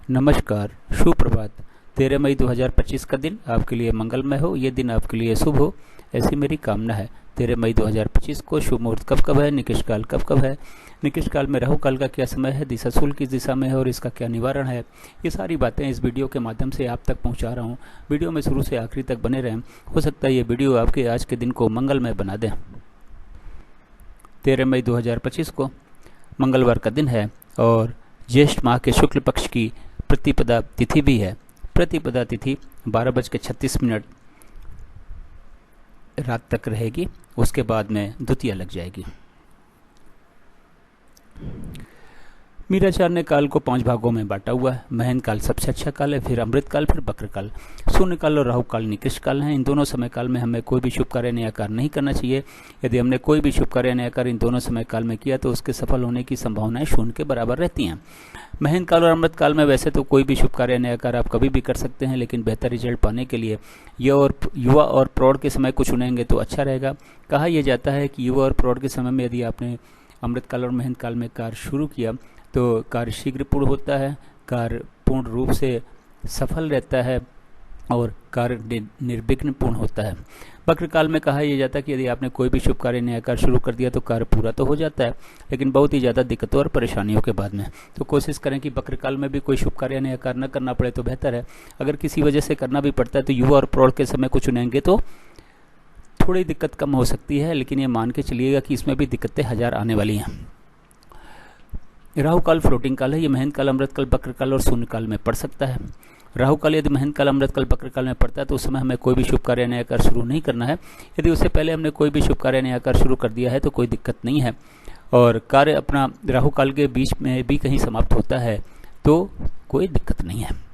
नमस्कार, सुप्रभात। 13 मई 2025 का दिन आपके लिए मंगलमय हो, ये दिन आपके लिए शुभ हो, ऐसी मेरी कामना है। 13 मई 2025 को शुभ मुहूर्त कब कब है, निकृष्ट काल कब कब है, निकृष्ट काल में राहु काल का क्या समय है, दिशा शूल किस दिशा में है और इसका क्या निवारण है, ये सारी बातें इस वीडियो के माध्यम से आप तक पहुंचा रहा हूं। वीडियो में शुरू से आखिरी तक बने रहें, हो सकता है ये वीडियो आपके आज के दिन को मंगलमय बना दें। 13 मई 2025 को मंगलवार का दिन है और ज्येष्ठ माह के शुक्ल पक्ष की प्रतिपदा तिथि भी है। प्रतिपदा तिथि 12:36 रात तक रहेगी, उसके बाद में द्वितीया लग जाएगी। मीराचार्य ने काल को 5 भागों में बांटा हुआ है। महन काल सबसे अच्छा काल है, फिर अमृत काल, फिर बक्र काल। शून्य काल और राहु काल निकृष्ट काल हैं। इन दोनों समय काल में हमें कोई भी शुभ कार्य नया कार्य नहीं करना चाहिए। यदि हमने कोई भी शुभ कार्य नया कार्य इन दोनों समय काल में किया तो उसके सफल होने की संभावनाएं शून्य के बराबर रहती हैं। महन काल और अमृत काल में वैसे तो कोई भी शुभ कार्य नया कार्य आप कभी भी कर सकते हैं, लेकिन बेहतर रिजल्ट पाने के लिए युवा और प्रौढ़ के समय को चुनेंगे तो अच्छा रहेगा। कहा यह जाता है कि युवा और प्रौढ़ के समय में यदि आपने अमृत काल और महन काल में कार्य शुरू किया तो कार्य शीघ्र पूर्ण होता है, कार्य पूर्ण रूप से सफल रहता है और कार्य निर्विघ्न पूर्ण होता है। बक्र काल में कहा यह जाता है कि यदि आपने कोई भी शुभ कार्य नया कार्य शुरू कर दिया तो कार्य पूरा तो हो जाता है, लेकिन बहुत ही ज़्यादा दिक्कतों और परेशानियों के बाद में। तो कोशिश करें कि बक्र काल में भी कोई शुभ कार्य नया कार्य न करना पड़े तो बेहतर है। अगर किसी वजह से करना भी पड़ता है तो युवा और प्रौढ़ के समय को चुनेंगे तो थोड़ी दिक्कत कम हो सकती है, लेकिन ये मान के चलिएगा कि इसमें भी दिक्कतें हजार आने वाली हैं। राहु काल फ्लोटिंग काल है। ये महन काल, अमृत काल, बक्र काल और शून्य काल में पड़ सकता है। राहु काल यदि महन काल, अमृत काल, बक्र काल में पड़ता है तो उस समय हमें कोई भी शुभ कार्य नया कार्य शुरू नहीं करना है। यदि उससे पहले हमने कोई भी शुभ कार्य नया कार्य शुरू कर दिया है तो कोई दिक्कत नहीं है और कार्य अपना राहु काल के बीच में भी कहीं समाप्त होता है तो कोई दिक्कत नहीं है।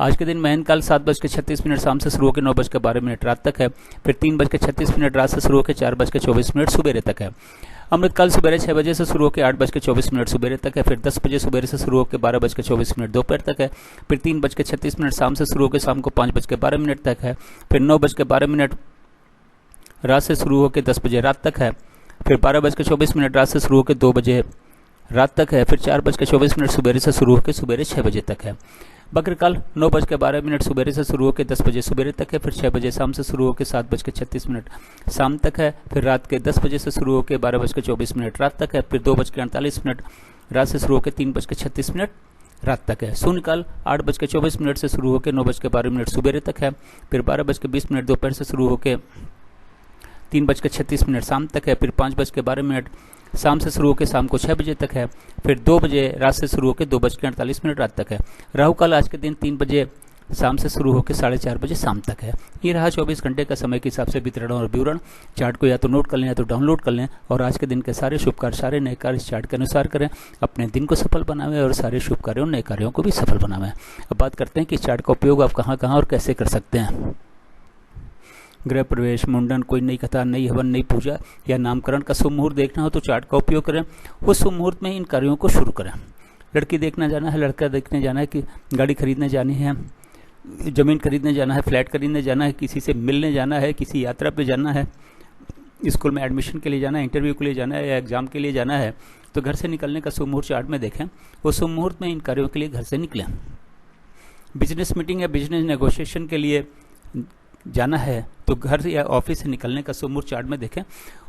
आज के दिन महन काल 7:36 शाम से शुरू होकर 9:12 रात तक है, फिर 3:36 रात से शुरू होकर 4:24 सुबेरे तक है। अमृत काल सुबह 6 बजे से शुरू होकर 8:24 सुबेरे तक है, फिर 10 बजे सुबेरे से शुरू होकर 12:24 दोपहर तक है, फिर 3:36 शाम से शुरू होकर शाम को 5:12 तक है, फिर 9:12 रात से शुरू होकर 10 बजे रात तक है, फिर 12:24 रात से शुरू होकर 2 बजे रात तक है, फिर 4:24 सुबेरे से शुरू होकर सुबेरे 6 बजे तक है। बक्र काल 9:12 सुबेरे से शुरू होकर 10 बजे सुबेरे तक है, फिर 6 बजे शाम से शुरू होकर 7:36 शाम तक है, फिर रात के 10 बजे से शुरू होकर 12:24 रात तक है, फिर 2:48 रात से शुरू होकर 3:36 रात तक है। शून्य काल 8:24 से शुरू होकर 9:12 सुबेरे तक है, फिर 12:20 दोपहर से शुरू होकर 3:36 शाम तक है, फिर 5:12 शाम से शुरू होकर शाम को 6 बजे तक है, फिर 2 बजे रात से शुरू होकर 2:48 रात तक है। राहु काल आज के दिन 3 बजे शाम से शुरू होकर 4:30 बजे शाम तक है। ये रहा 24 घंटे का समय के हिसाब से वितरण और विवरण। चार्ट को या तो नोट कर लें या तो डाउनलोड कर लें और आज के दिन के सारे शुभ कार्य, सारे नए कार्य इस चार्ट के अनुसार करें। अपने दिन को सफल बनावें और सारे शुभ कार्यों, नए कार्यों को भी सफल बनावें। अब बात करते हैं कि इस चार्ट का उपयोग आप कहाँ कहाँ और कैसे कर सकते हैं। गृह प्रवेश, मुंडन, कोई नई कथा, नई हवन, नई पूजा या नामकरण का शुभ मुहूर्त देखना हो तो चार्ट का उपयोग करें। उस शुभ मुहूर्त में इन कार्यों को शुरू करें। लड़की देखना जाना है, लड़का देखने जाना है, कि गाड़ी खरीदने जानी है, जमीन खरीदने जाना है, फ्लैट खरीदने जाना है, किसी से मिलने जाना है, किसी यात्रा पे जाना है, स्कूल में एडमिशन के लिए जाना है, इंटरव्यू के लिए जाना है या एग्जाम के लिए जाना है, तो घर से निकलने का शुभ मुहूर्त चार्ट में देखें। उस शुभ मुहूर्त में इन कार्यों के लिए घर से निकलें। बिजनेस मीटिंग या बिजनेस नेगोशिएशन के लिए जाना है तो घर या ऑफिस से निकलने का शुभ मुहूर्त चार्ट में देखें।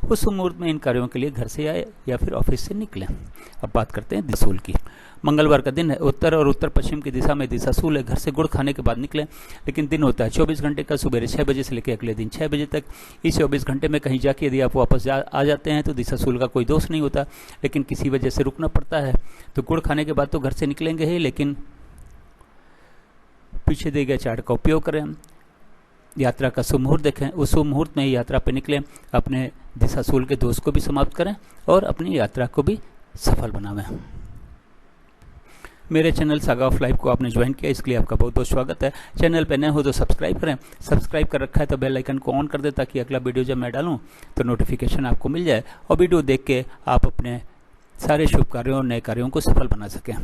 उस शुभ मुहूर्त में इन कार्यों के लिए घर से आए या फिर ऑफिस से निकलें। अब बात करते हैं दिशाशूल की। मंगलवार का दिन है। उत्तर और उत्तर पश्चिम की दिशा में दिशाशूल है। घर से गुड़ खाने के बाद निकलें, लेकिन दिन होता है 24 घंटे का, सुबह 6 बजे से लेकर अगले दिन 6 बजे तक। इस 24 घंटे में कहीं जाके यदि आप वापस आ जाते हैं तो दिशाशूल का कोई दोष नहीं होता, लेकिन किसी वजह से रुकना पड़ता है तो गुड़ खाने के बाद तो घर से निकलेंगे ही, लेकिन पीछे दिए गए चार्ट का उपयोग करें। यात्रा का शुभ मुहूर्त देखें, उस शुभ मुहूर्त में ही यात्रा पर निकलें। अपने दिशाशूल के दोष को भी समाप्त करें और अपनी यात्रा को भी सफल बनावें। मेरे चैनल सागा ऑफ लाइफ को आपने ज्वाइन किया, इसके लिए आपका बहुत बहुत स्वागत है। चैनल पर नए हो तो सब्सक्राइब करें। सब्सक्राइब कर रखा है तो बेल आइकन को ऑन कर दें ताकि अगला वीडियो जब मैं डालूं तो नोटिफिकेशन आपको मिल जाए और वीडियो देख के आप अपने सारे शुभ कार्यों और नए कार्यों को सफल बना सकें।